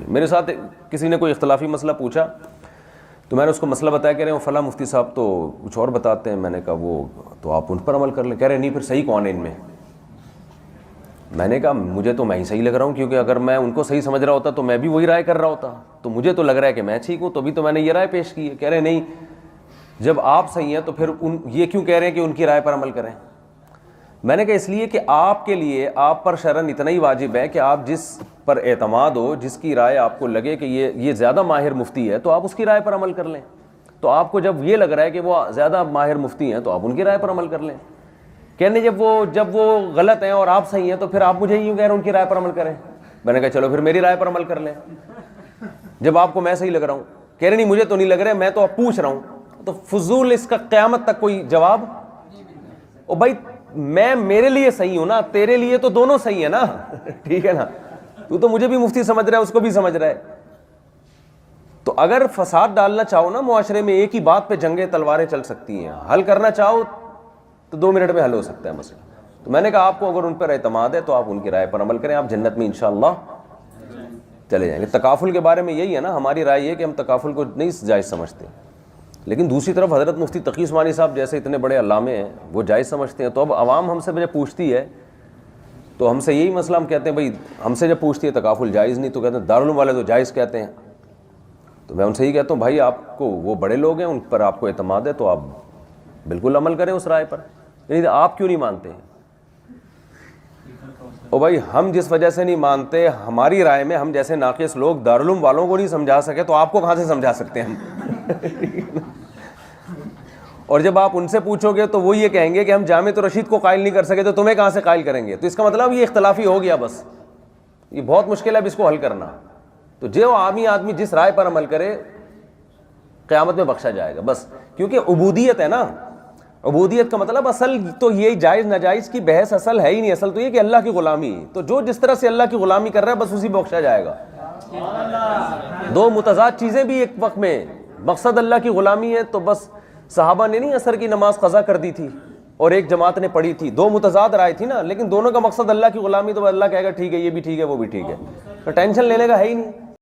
میرے ساتھ کسی نے کوئی اختلافی مسئلہ پوچھا تو میں نے اس کو مسئلہ بتایا، کہہ رہے ہیں فلاں مفتی صاحب تو کچھ اور بتاتے ہیں. میں نے کہا وہ تو آپ ان پر عمل کر لیں. کہہ رہے نہیں پھر صحیح کون ہے ان میں؟ میں نے کہا مجھے تو میں ہی صحیح لگ رہا ہوں، کیونکہ اگر میں ان کو صحیح سمجھ رہا ہوتا تو میں بھی وہی رائے کر رہا ہوتا. تو مجھے تو لگ رہا ہے کہ میں ٹھیک ہوں، تو بھی تو میں نے یہ رائے پیش کی ہے. کہہ رہے نہیں جب آپ صحیح ہیں تو پھر یہ کیوں کہہ رہے ہیں کہ ان کی رائے پر عمل کریں؟ میں نے کہا اس لیے کہ آپ کے لیے آپ پر شرعاً اتنا ہی واجب ہے کہ آپ جس پر اعتماد ہو، جس کی رائے آپ کو لگے کہ یہ زیادہ ماہر مفتی ہے، تو آپ اس کی رائے پر عمل کر لیں. تو آپ کو جب یہ لگ رہا ہے کہ وہ زیادہ ماہر مفتی ہیں تو آپ ان کی رائے پر عمل کر لیں. کہنے جب وہ غلط ہیں اور آپ صحیح ہیں تو پھر آپ مجھے یوں کہہ رہے ہیں ان کی رائے پر عمل کریں. میں نے کہا چلو پھر میری رائے پر عمل کر لیں جب آپ کو میں صحیح لگ رہا ہوں. کہہ رہے نہیں مجھے تو نہیں لگ رہا، میں تو اب پوچھ رہا ہوں. تو فضول اس کا قیامت تک کوئی جواب. او بھائی میں میرے لیے صحیح ہوں نا، تیرے لیے تو دونوں صحیح ہیں نا. ٹھیک ہے نا، تو مجھے بھی مفتی سمجھ رہا ہے، اس کو بھی سمجھ رہا ہے. تو اگر فساد ڈالنا چاہو نا معاشرے میں، ایک ہی بات پہ جنگیں تلواریں چل سکتی ہیں. حل کرنا چاہو تو 2 منٹ میں حل ہو سکتا ہے مسئلہ. تو میں نے کہا آپ کو اگر ان پر اعتماد ہے تو آپ ان کی رائے پر عمل کریں، آپ جنت میں انشاءاللہ چلے جائیں گے. تکافل کے بارے میں یہی ہے نا، ہماری رائے یہ کہ ہم تکافل کو نہیں جائز سمجھتے، لیکن دوسری طرف حضرت مفتی تقی عثمانی صاحب جیسے اتنے بڑے علامے ہیں وہ جائز سمجھتے ہیں. تو اب عوام ہم سے جب پوچھتی ہے تو ہم سے یہی مسئلہ ہم کہتے ہیں بھائی ہم سے جب پوچھتی ہے تکافل جائز نہیں، تو کہتے ہیں دارالعلوم والے تو جائز کہتے ہیں. تو میں ان سے یہی کہتا ہوں بھائی آپ کو وہ بڑے لوگ ہیں، ان پر آپ کو اعتماد ہے تو آپ بالکل عمل کریں اس رائے پر. یعنی آپ کیوں نہیں مانتے ہیں؟ او بھائی ہم جس وجہ سے نہیں مانتے، ہماری رائے میں ہم جیسے ناقص لوگ دارالعلوم والوں کو نہیں سمجھا سکے تو آپ کو کہاں سے سمجھا سکتے ہیں ہم؟ اور جب آپ ان سے پوچھو گے تو وہ یہ کہیں گے کہ ہم جامعۃ الرشید کو قائل نہیں کر سکے تو تمہیں کہاں سے قائل کریں گے. تو اس کا مطلب یہ اختلافی ہو گیا. بس یہ بہت مشکل ہے اب اس کو حل کرنا. تو جو عامی آدمی جس رائے پر عمل کرے قیامت میں بخشا جائے گا. بس کیونکہ عبودیت ہے نا، عبودیت کا مطلب اصل تو یہ جائز ناجائز کی بحث اصل ہے ہی نہیں. اصل تو یہ کہ اللہ کی غلامی. تو جو جس طرح سے اللہ کی غلامی کر رہا ہے بس اسی پہ بخشا جائے گا. 2 متضاد چیزیں بھی ایک وقت میں، مقصد اللہ کی غلامی ہے تو بس صحابہ نے نہیں عصر کی نماز قضا کر دی تھی اور ایک جماعت نے پڑھی تھی. 2 متضاد رائے تھی نا، لیکن دونوں کا مقصد اللہ کی غلامی. تو اللہ کہے گا ٹھیک ہے یہ بھی ٹھیک ہے وہ بھی ٹھیک ہے، تو ٹینشن لینے کا ہے ہی نہیں.